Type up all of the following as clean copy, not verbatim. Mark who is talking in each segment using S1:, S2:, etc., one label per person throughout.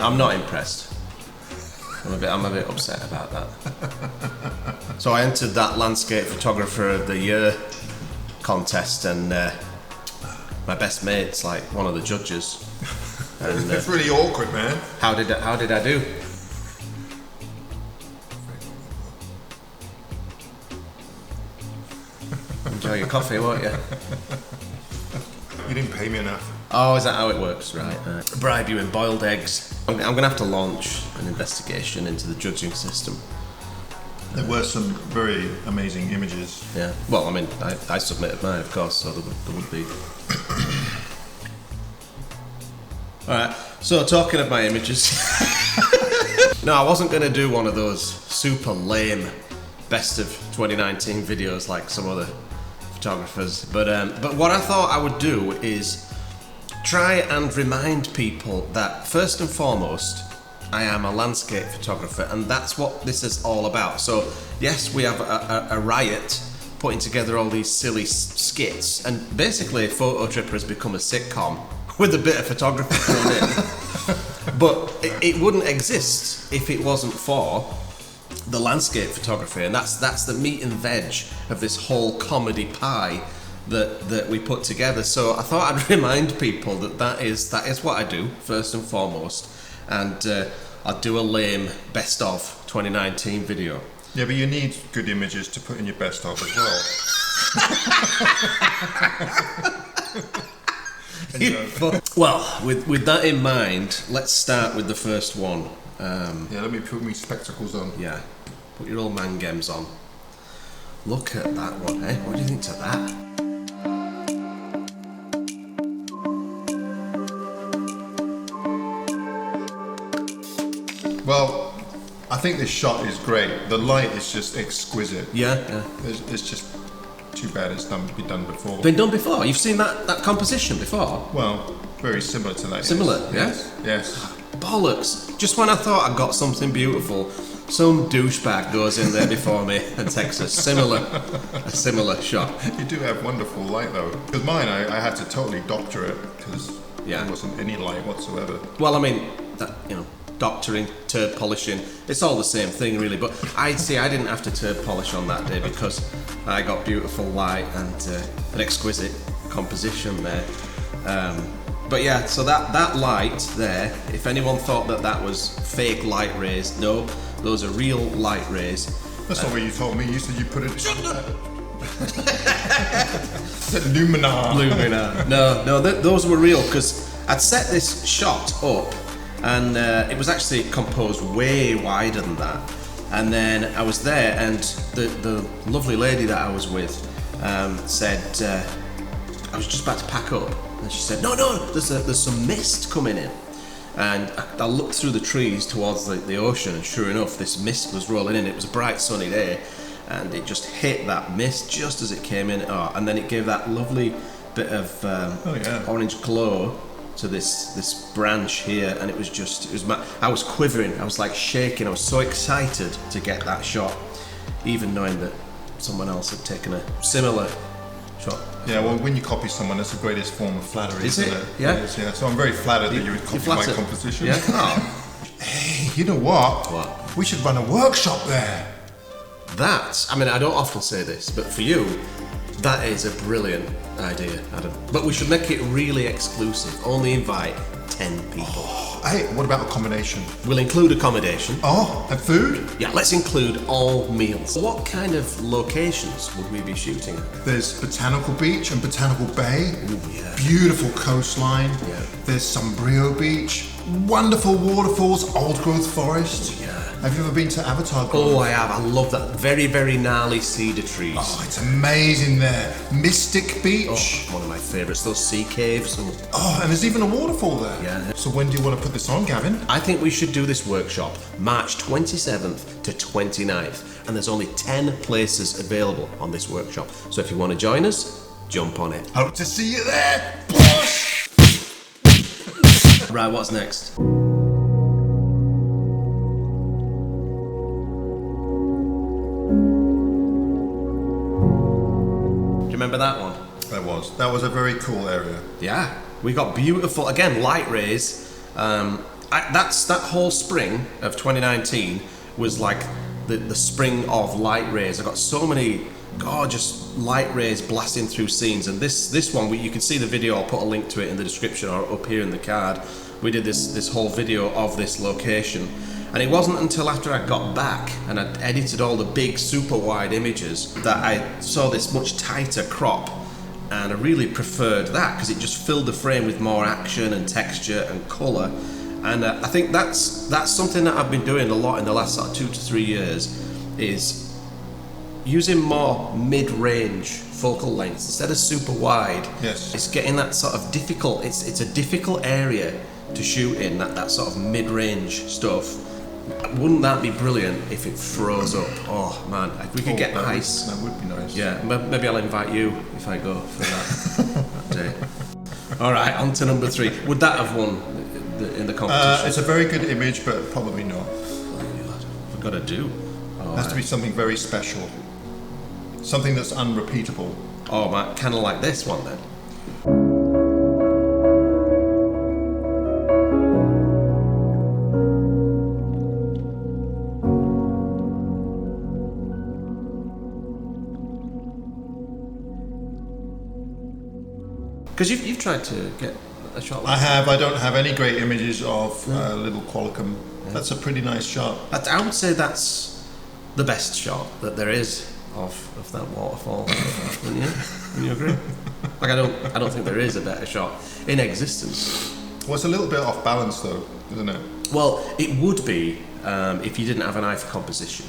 S1: I'm not impressed. I'm a bit upset about that. So I entered that Landscape Photographer of the Year contest, and my best mate's like one of the judges. And,
S2: it's really awkward, man.
S1: How did I do? Enjoy your coffee, won't you?
S2: You didn't pay me enough.
S1: Oh, is that how it works? Right. Bribe you in boiled eggs. I'm going to have to launch an investigation into the judging system.
S2: There were some very amazing images.
S1: Yeah. Well, I mean, I submitted mine, of course, so there would be. Alright, so talking of my images. No, I wasn't going to do one of those super lame best of 2019 videos like some other photographers, but what I thought I would do is try and remind people that first and foremost I am a landscape photographer, and that's what this is all about. So yes, we have a riot putting together all these silly skits, and basically Fototripper has become a sitcom with a bit of photography thrown in. But it wouldn't exist if it wasn't for the landscape photography, and that's the meat and veg of this whole comedy pie that we put together. So I thought I'd remind people that is what I do first and foremost, and I'll do a lame best of 2019 video.
S2: Yeah, but you need good images to put in your best of as well.
S1: Well, with that in mind, let's start with the first one.
S2: Yeah, let me put my spectacles on.
S1: Yeah, put your old man gems on. Look at that one, eh? What do you think to that?
S2: Well, I think this shot is great. The light is just exquisite.
S1: Yeah.
S2: It's just too bad it's been done before.
S1: Been done before? You've seen that composition before?
S2: Well, very similar to that.
S1: Similar,
S2: yes.
S1: yeah?
S2: Yes.
S1: Bollocks. Just when I thought I got something beautiful, some douchebag goes in there before me and takes a similar shot.
S2: You do have wonderful light though. Because mine, I had to totally doctor it because there wasn't any light whatsoever.
S1: Well, I mean, doctoring, turd polishing, it's all the same thing really, but I didn't have to turd polish on that day because I got beautiful light and an exquisite composition there. But yeah, so that light there, if anyone thought that was fake light rays, no, those are real light rays.
S2: That's not what you told me. You said you put it. Shut up! Said luminar.
S1: No, those were real because I'd set this shot up, and it was actually composed way wider than that. And then I was there, and the lovely lady that I was with said I was just about to pack up, and she said, "No, there's some mist coming in." And I looked through the trees towards the ocean, and sure enough, this mist was rolling in. It was a bright sunny day, and it just hit that mist just as it came in. Oh, and then it gave that lovely bit of orange glow to this branch here, and it was I was quivering, I was like shaking, I was so excited to get that shot, even knowing that someone else had taken a similar shot.
S2: Yeah, well, when you copy someone, that's the greatest form of flattery, isn't it?
S1: Yeah.
S2: It is, yeah. So I'm very flattered that you would copy my composition.
S1: Yeah. Oh.
S2: Hey, you know what?
S1: What?
S2: We should run a workshop there.
S1: I mean, I don't often say this, but for you, that is a brilliant idea, Adam. But we should make it really exclusive. Only invite 10 people.
S2: Oh, hey, what about accommodation?
S1: We'll include accommodation.
S2: Oh, and food?
S1: Yeah, let's include all meals. What kind of locations would we be shooting at?
S2: There's Botanical Beach and Botanical Bay.
S1: Ooh, yeah.
S2: Beautiful coastline.
S1: Yeah.
S2: There's Sombrio Beach. Wonderful waterfalls, old growth forest.
S1: Yeah.
S2: Have you ever been to Avatar?
S1: Oh, I have. I love that. Very, very gnarly cedar trees.
S2: Oh, it's amazing there. Mystic Beach.
S1: Oh, one of my favourites. Those sea caves.
S2: Oh, and there's even a waterfall there.
S1: Yeah.
S2: So when do you want to put this on, Gavin?
S1: I think we should do this workshop March 27th to 29th. And there's only 10 places available on this workshop. So if you want to join us, jump on it.
S2: Hope to see you there, boss!
S1: Right, what's next? Remember that one?
S2: That was a very cool area.
S1: Yeah, we got beautiful, again, light rays. that whole spring of 2019 was like the spring of light rays. I got so many gorgeous light rays blasting through scenes, and this one, you can see the video. I'll put a link to it in the description or up here in the card. We did this whole video of this location, and it wasn't until after I got back and I'd edited all the big super wide images that I saw this much tighter crop, and I really preferred that because it just filled the frame with more action and texture and colour. And I think that's something that I've been doing a lot in the last sort of 2 to 3 years, is using more mid-range focal lengths instead of super wide.
S2: Yes.
S1: It's getting that sort of difficult, it's a difficult area to shoot in, that sort of mid-range stuff. Wouldn't that be brilliant if it froze up? Oh man, if we could get ice.
S2: That would be nice.
S1: Yeah, maybe I'll invite you if I go for that day. Alright, on to number 3. Would that have won in the competition?
S2: It's a very good image, but probably not.
S1: We've got to do.
S2: It has to be something very special. Something that's unrepeatable.
S1: Oh man, kind of like this one then. Because you've tried to get a shot like
S2: I have. I don't have any great images of Little Qualicum. Yeah. That's a pretty nice shot.
S1: I would say that's the best shot that there is of that waterfall. Wouldn't you agree? Like I don't think there is a better shot in existence.
S2: Well, it's a little bit off balance though, isn't it?
S1: Well, it would be if you didn't have an eye for composition.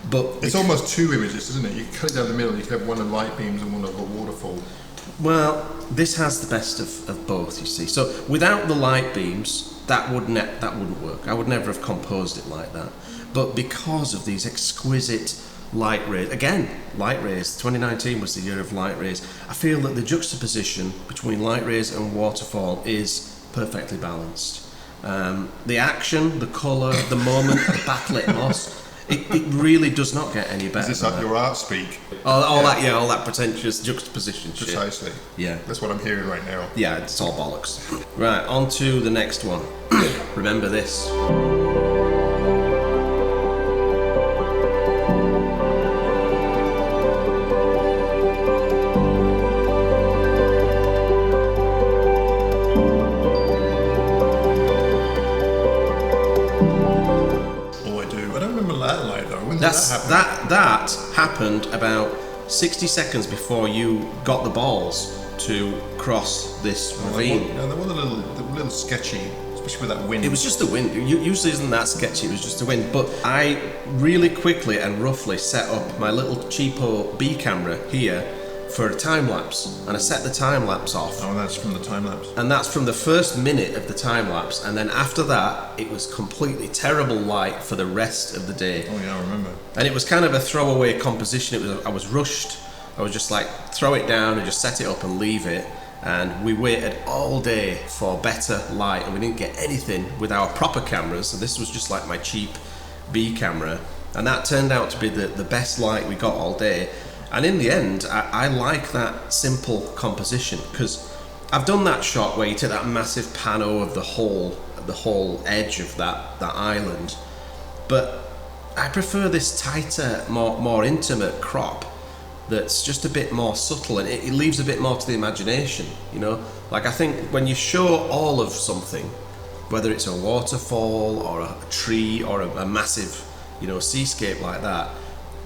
S1: But
S2: it's almost 2 images, isn't it? You cut it down the middle. You could have one of light beams and one of a waterfall.
S1: Well, this has the best of both, you see. So without the light beams, that wouldn't work. I would never have composed it like that. But because of these exquisite light rays, again, light rays, 2019 was the year of light rays. I feel that the juxtaposition between light rays and waterfall is perfectly balanced. The action, the colour, the moment, the backlit moss, it really does not get any better.
S2: Is this like your art speak?
S1: All that pretentious juxtaposition shit.
S2: Precisely.
S1: Yeah.
S2: That's what I'm hearing right now.
S1: Yeah, it's all bollocks. Right, on to the next one. Remember this. That happened about 60 seconds before you got the balls to cross this ravine.
S2: No, they were a little sketchy, especially with that wind.
S1: It was just the wind. Usually isn't that sketchy, it was just the wind. But I really quickly and roughly set up my little cheapo B camera here for a time lapse, and I set the time lapse off.
S2: Oh, that's from the time lapse.
S1: And that's from the first minute of the time lapse, and then after that, it was completely terrible light for the rest of the day.
S2: Oh yeah, I remember.
S1: And it was kind of a throwaway composition. I was rushed. I was just like throw it down and just set it up and leave it. And we waited all day for better light, and we didn't get anything with our proper cameras. So this was just like my cheap B camera, and that turned out to be the best light we got all day. And in the end, I like that simple composition, because I've done that shot where you take that massive pano of the whole edge of that island, but I prefer this tighter, more intimate crop that's just a bit more subtle, and it leaves a bit more to the imagination, you know? Like I think when you show all of something, whether it's a waterfall or a tree or a massive, you know, seascape like that,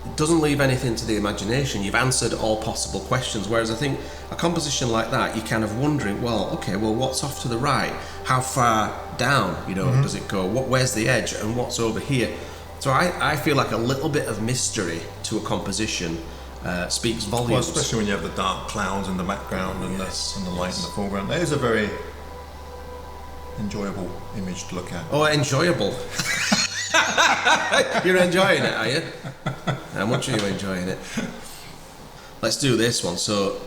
S1: it doesn't leave anything to the imagination. You've answered all possible questions, whereas I think a composition like that, you're kind of wondering, well, okay, well, what's off to the right? How far down, you know, does it go? Where's the edge, and what's over here? So I feel like a little bit of mystery to a composition speaks volumes.
S2: Well, especially when you have the dark clouds in the background and, and the light in the foreground. That is a very enjoyable image to look at.
S1: Oh, enjoyable. You're enjoying it, are you? How much are you enjoying it? Let's do this one. So,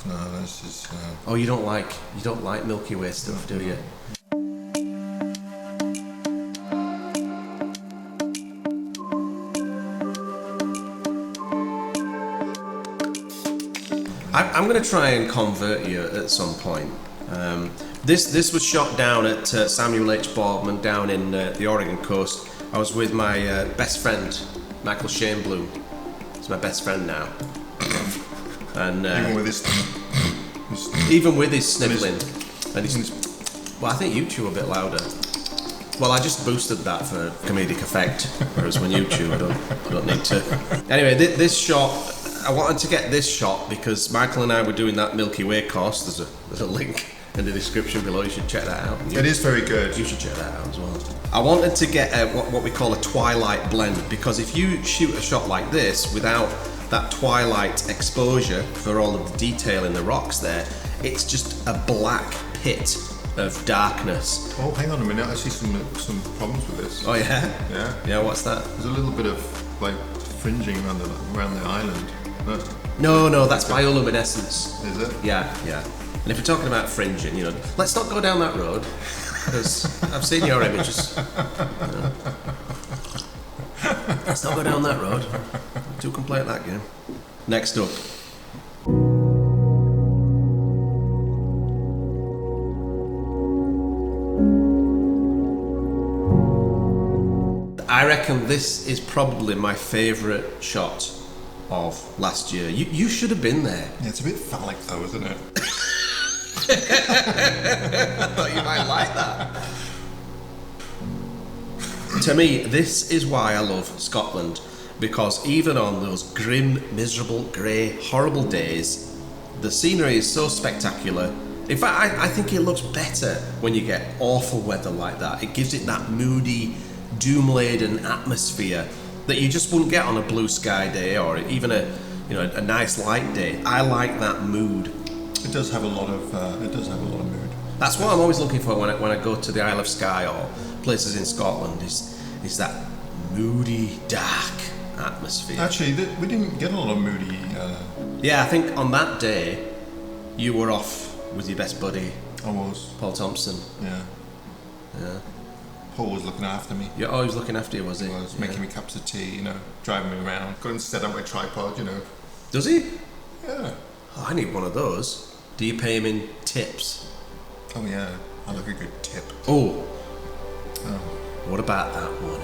S2: no, this is.
S1: Oh, you don't like Milky Way stuff, do you? I'm going to try and convert you at some point, This was shot down at Samuel H. Boardman down in the Oregon coast. I was with my best friend, Michael Shane Bloom. He's my best friend now. And even with his sniffling, well, I think you chew a bit louder. Well, I just boosted that for comedic effect, whereas when you chew, I don't need to. Anyway, this shot, I wanted to get this shot because Michael and I were doing that Milky Way course. There's a link in the description below. You should check that out.
S2: It is very good.
S1: You should check that out as well. I wanted to get what we call a twilight blend, because if you shoot a shot like this without that twilight exposure for all of the detail in the rocks there, it's just a black pit of darkness.
S2: Oh, hang on a minute. I see some problems with this.
S1: Oh yeah?
S2: Yeah.
S1: Yeah, what's that?
S2: There's a little bit of like fringing around the island.
S1: No, that's bioluminescence.
S2: Is it?
S1: Yeah. And if we're talking about fringing, let's not go down that road, because I've seen your images. Let's not go down that road. Too complete at that game. Next up. I reckon this is probably my favourite shot of last year. You should have been there.
S2: Yeah, it's a bit phallic though, isn't it?
S1: I thought you might like that. To me, this is why I love Scotland, because even on those grim, miserable, grey, horrible days, the scenery is so spectacular. In fact, I think it looks better when you get awful weather like that. It gives it that moody, doom-laden atmosphere that you just wouldn't get on a blue sky day or even a nice light day. I like that mood.
S2: It does have a lot of mood.
S1: That's what I'm always looking for when I go to the Isle of Skye or places in Scotland. Is that moody, dark atmosphere.
S2: Actually, we didn't get a lot of moody.
S1: Yeah, I think on that day you were off with your best buddy.
S2: I was.
S1: Paul Thompson.
S2: Yeah. Paul was looking after me.
S1: You're always looking after you, was he?
S2: He was making me cups of tea, driving me around. Got him to set up my tripod,
S1: Does he?
S2: Yeah.
S1: Oh, I need one of those. Do you pay him in tips?
S2: Oh yeah, I like a good tip.
S1: Oh. What about that one,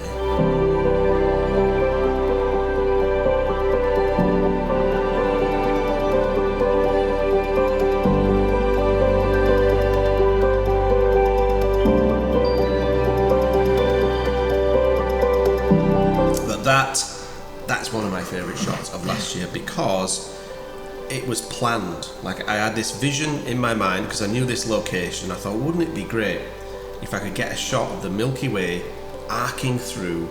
S1: But that's one of my favourite shots of last year because it was planned. Like, I had this vision in my mind because I knew this location. I thought, wouldn't it be great if I could get a shot of the Milky Way arcing through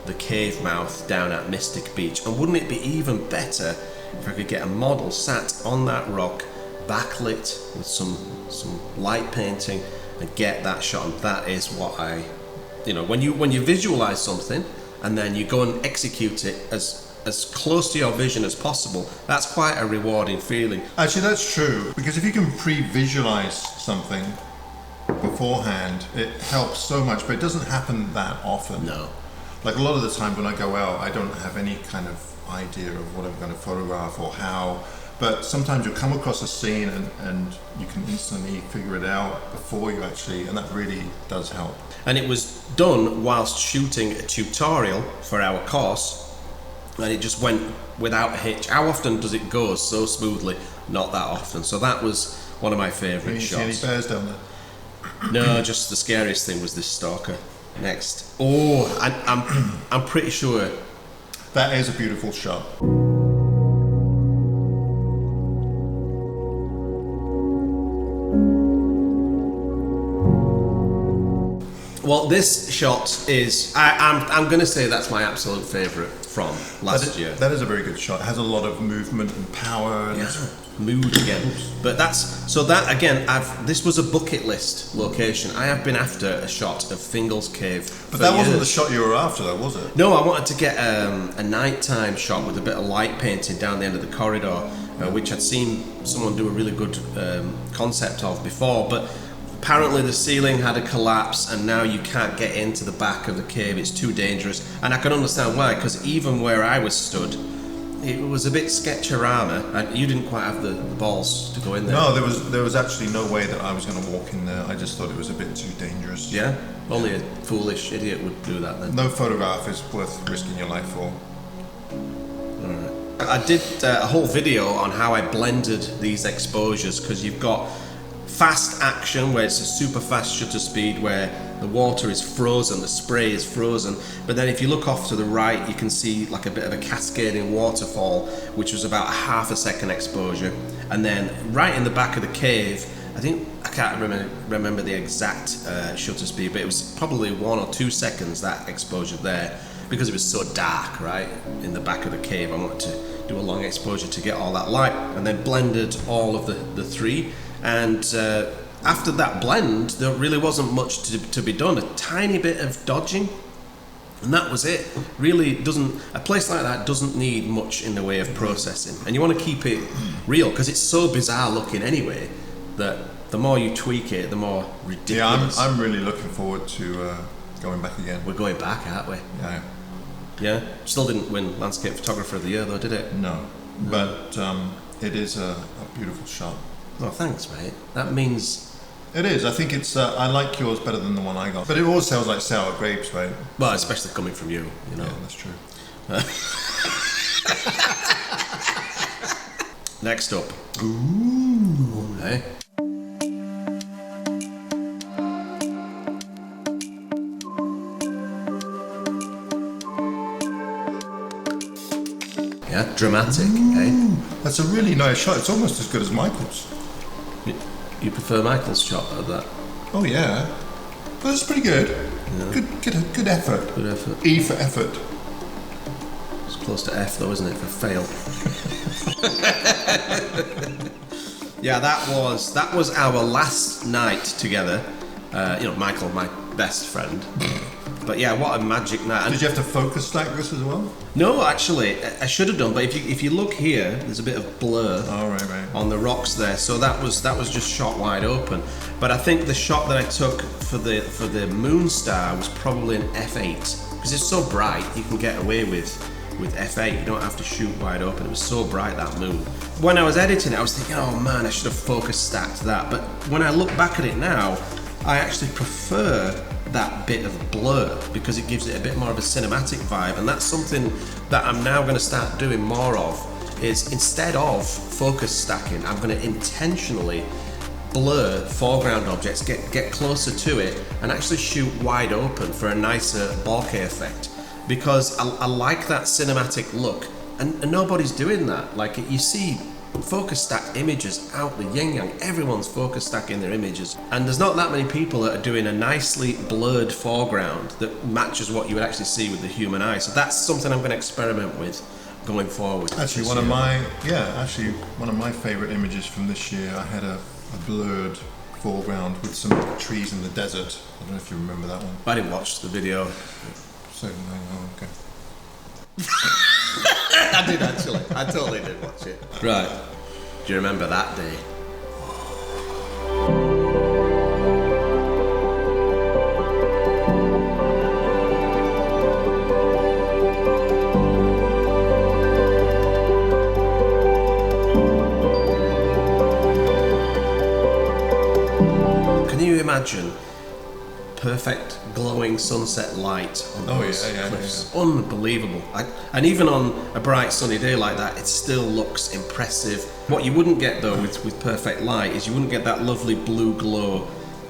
S1: the cave mouth down at Mystic Beach? And wouldn't it be even better if I could get a model sat on that rock, backlit with some light painting, and get that shot? And that is what when you visualize something and then you go and execute it as close to your vision as possible, that's quite a rewarding feeling.
S2: Actually, that's true, because if you can pre-visualize something beforehand, it helps so much, but it doesn't happen that often.
S1: No.
S2: Like a lot of the time when I go out, I don't have any kind of idea of what I'm going to photograph or how, but sometimes you'll come across a scene and you can instantly figure it out before you actually, and that really does help.
S1: And it was done whilst shooting a tutorial for our course, and it just went without a hitch. How often does it go so smoothly? Not that often. So that was one of my favourite shots.
S2: See any bears down there?
S1: No, just the scariest thing was this stalker. Next. Oh, I'm pretty sure
S2: that is a beautiful shot.
S1: Well, this shot is, I'm going to say that's my absolute favourite from last year.
S2: That is a very good shot. It has a lot of movement and power. And
S1: mood again. But this was a bucket list location. I have been after a shot of Fingal's cave.
S2: But that wasn't the shot you were after though, was it?
S1: No, I wanted to get a nighttime shot with a bit of light painting down the end of the corridor, which I'd seen someone do a really good concept of before, but apparently the ceiling had a collapse and now you can't get into the back of the cave. It's too dangerous, and I can understand why, because even where I was stood, it was a bit sketcherama, and you didn't quite have the balls to go in there.
S2: No, there was actually no way that I was going to walk in there. I just thought it was a bit too dangerous.
S1: Yeah? Only a foolish idiot would do that then.
S2: No photograph is worth risking your life for.
S1: Alright. I did a whole video on how I blended these exposures, because you've got fast action where it's a super fast shutter speed where the water is frozen, the spray is frozen, but then if you look off to the right you can see like a bit of a cascading waterfall, which was about a half a second exposure, and then right in the back of the cave, I can't remember the exact shutter speed, but it was probably 1 or 2 seconds, that exposure there, because it was so dark, right, in the back of the cave. I wanted to do a long exposure to get all that light, and then blended all of the three. And after that blend, there really wasn't much to be done. A tiny bit of dodging, and that was it. Really doesn't, a place like that doesn't need much in the way of processing. And you want to keep it real, because it's so bizarre looking anyway, that the more you tweak it, the more ridiculous.
S2: Yeah, I'm really looking forward to going back again.
S1: We're going back, aren't we?
S2: Yeah.
S1: Yeah? Still didn't win Landscape Photographer of the Year though, did it?
S2: No. But it is a beautiful shot.
S1: Oh, thanks, mate. That means...
S2: It is. I think it's... I like yours better than the one I got. But it always sounds like sour grapes, right?
S1: Well, especially coming from you, you know.
S2: Yeah, that's true.
S1: Next up. Ooh. Hey. Yeah, dramatic, eh?
S2: That's a really nice shot. It's almost as good as Michael's.
S1: You prefer Michael's shot of that?
S2: Oh yeah, but it's pretty good. Yeah. Good effort.
S1: Good effort.
S2: E for effort.
S1: It's close to F though, isn't it, for fail? Yeah, that was our last night together. Michael, my best friend. But yeah, what a magic night.
S2: Did you have to focus stack this as well?
S1: No, actually, I should have done. But if you look here, there's a bit of blur on the rocks there. So that was just shot wide open. But I think the shot that I took for the moon star was probably an f8, because it's so bright you can get away with f8. You don't have to shoot wide open. It was so bright, that moon. When I was editing it, I was thinking, oh man, I should have focus stacked that. But when I look back at it now, I actually prefer that bit of blur, because it gives it a bit more of a cinematic vibe, and that's something that I'm now going to start doing more of. Is instead of focus stacking, I'm going to intentionally blur foreground objects, get closer to it, and actually shoot wide open for a nicer bokeh effect, because I like that cinematic look, and nobody's doing that. Like, you see focus stacked images out the yin yang, everyone's focus stacking their images, and there's not that many people that are doing a nicely blurred foreground that matches what you would actually see with the human eye. So that's something I'm going to experiment with going forward.
S2: Actually, one of my favourite images from this year, I had a blurred foreground with some trees in the desert. I don't know if you remember that one.
S1: I didn't watch the video.
S2: So, okay.
S1: I did actually. I totally did watch it. Right. Do you remember that day? Can you imagine perfect glowing sunset light on those cliffs? Yeah. Unbelievable. And even on a bright sunny day like that, it still looks impressive. What you wouldn't get though with perfect light is you wouldn't get that lovely blue glow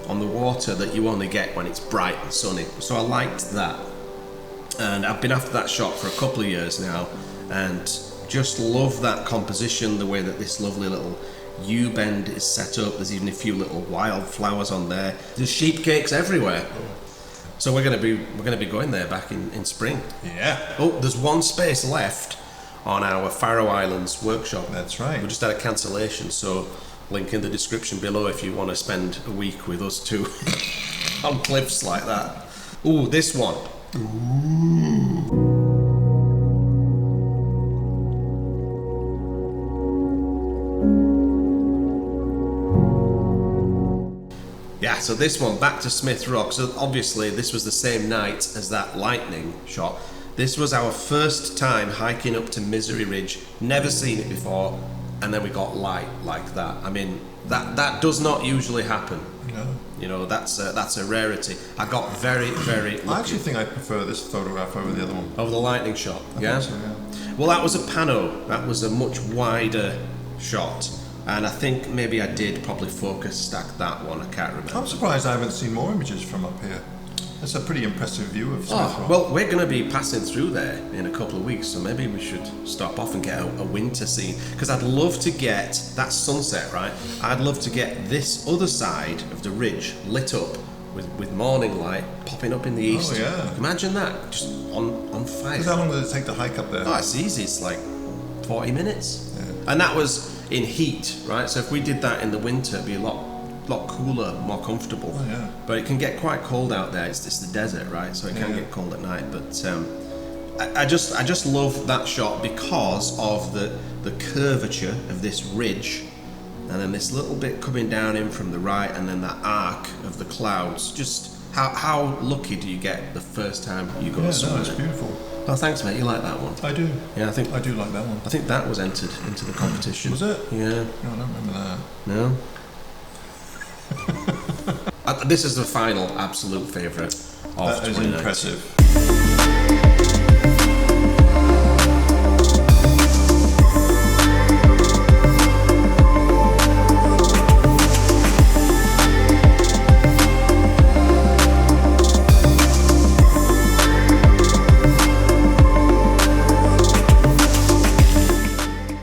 S1: on the water that you only get when it's bright and sunny. So I liked that, and I've been after that shot for a couple of years now, and just love that composition, the way that this lovely little U-bend is set up. There's even a few little wildflowers on there. There's sheep cakes everywhere. So we're going to be going there back in spring.
S2: Yeah.
S1: Oh, there's one space left on our Faroe Islands workshop.
S2: That's right.
S1: We just had a cancellation, so link in the description below if you want to spend a week with us too on cliffs like that. Ooh, this one. Ooh. Yeah, so this one, back to Smith Rock. So obviously this was the same night as that lightning shot, This was our first time hiking up to Misery Ridge. Never seen it before, and then we got light like that. I mean, that does not usually happen.
S2: No.
S1: You know, that's a rarity. I got very, very lucky.
S2: I actually think I prefer this photograph over the other one.
S1: Over the lightning shot,
S2: I think so, yeah.
S1: Well, that was a pano. That was a much wider shot. And I think maybe I did probably focus stack that one. I can't remember.
S2: I'm surprised I haven't seen more images from up here. That's a pretty impressive view of Smith Rock.
S1: Well, we're going to be passing through there in a couple of weeks, so maybe we should stop off and get a winter scene. Because I'd love to get that sunset, right? I'd love to get this other side of the ridge lit up with morning light popping up in the east.
S2: Oh, yeah.
S1: Imagine that, just on fire.
S2: How long does it take to hike up there?
S1: Oh, it's easy. It's like 40 minutes.
S2: Yeah.
S1: And that was in heat, right? So if we did that in the winter, it'd be a lot cooler, more comfortable.
S2: Oh, yeah.
S1: But it can get quite cold out there. It's the desert, right? So it can get cold at night. But I just love that shot because of the curvature of this ridge, and then this little bit coming down in from the right, and then that arc of the clouds. Just how lucky do you get the first time you go somewhere?
S2: Yeah, no, it's beautiful.
S1: Oh, thanks, mate. You like that one?
S2: I do.
S1: Yeah,
S2: I do like that one.
S1: I think that was entered into the competition.
S2: Was it?
S1: Yeah.
S2: No, I don't remember that.
S1: No. This is the final absolute favourite of
S2: That is
S1: 2019.
S2: impressive.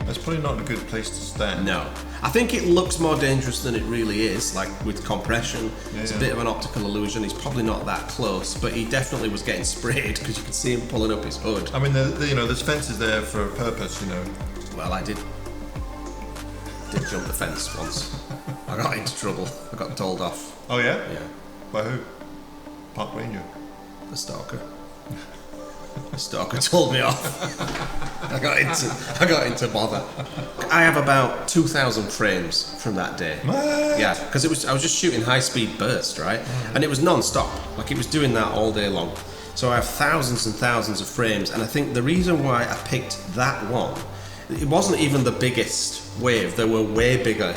S2: That's probably not a good place to stand.
S1: No. I think it looks more dangerous than it really is, like with compression. It's a bit of an optical illusion. He's probably not that close, but he definitely was getting sprayed because you could see him pulling up his hood.
S2: I mean, this fence is there for a purpose, you know.
S1: Well, I did jump the fence once. I got into trouble. I got told off.
S2: Oh, yeah?
S1: Yeah.
S2: By who? Park Ranger.
S1: The stalker. The stalker told me off. I got into bother. I have about 2,000 frames from that day.
S2: What?
S1: Yeah, because I was just shooting high-speed burst, right? And it was non-stop. Like, it was doing that all day long. So I have thousands and thousands of frames, and I think the reason why I picked that one, it wasn't even the biggest wave. There were way bigger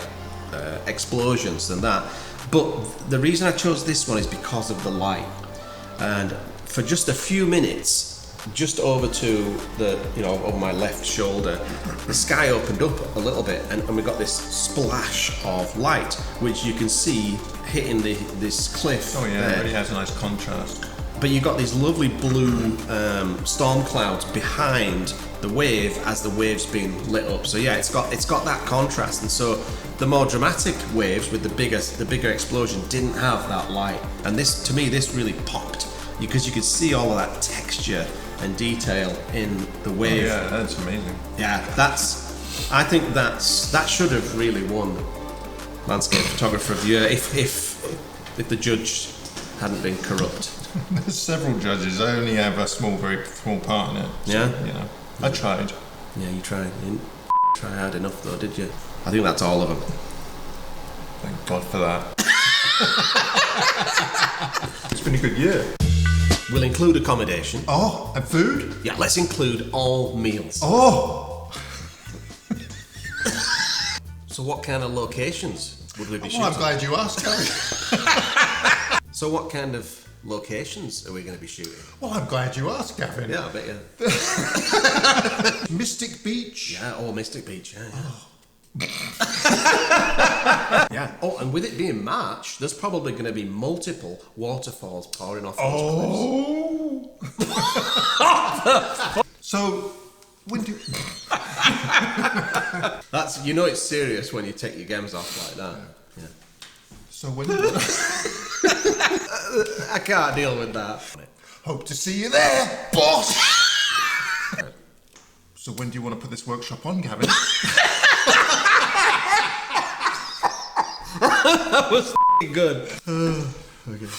S1: explosions than that. But the reason I chose this one is because of the light. And for just a few minutes, just over to over my left shoulder, the sky opened up a little bit, and we got this splash of light, which you can see hitting this cliff.
S2: Oh, yeah,
S1: there.
S2: it really has a nice contrast.
S1: But you've got these lovely blue storm clouds behind the wave as the wave's being lit up. So yeah, it's got that contrast, and so the more dramatic waves with the bigger explosion didn't have that light. And this really popped because you could see all of that texture and detail in the wave.
S2: Oh, yeah, that's amazing.
S1: Yeah, I think that should have really won Landscape Photographer of the Year if the judge hadn't been corrupt.
S2: There's several judges. I only have a very small part in it. So,
S1: Yeah?
S2: I tried.
S1: Yeah, you tried. You didn't try hard enough though, did you? I think that's all of them.
S2: Thank God for that. It's been a good year.
S1: We'll include accommodation.
S2: Oh, and food?
S1: Yeah, let's include all meals.
S2: Oh!
S1: So what kind of locations would we be shooting?
S2: I'm glad you asked, Gavin.
S1: So what kind of locations are we going to be shooting?
S2: Well, I'm glad you asked, Gavin.
S1: Yeah, I bet you.
S2: Mystic Beach.
S1: Yeah, Mystic Beach, yeah. Yeah. Oh, and with it being March, there's probably going to be multiple waterfalls pouring off those cliffs.
S2: Oh! So, when do...
S1: That's, it's serious when you take your gems off like that. Yeah.
S2: So when...
S1: I can't deal with that.
S2: Hope to see you there, boss! So when do you want to put this workshop on, Gavin?
S1: That was good. Okay.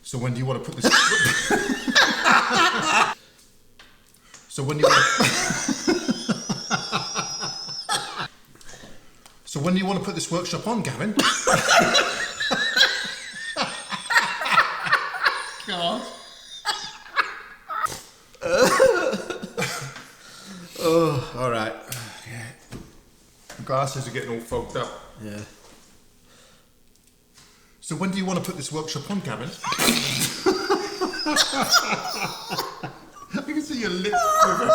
S2: So when do you want to put this... So when do you want to... So when do you want to put this workshop on, Gavin? God. glasses are getting all fogged up.
S1: Yeah.
S2: So when do you want to put this workshop on, Gavin? I can see your lips quiver.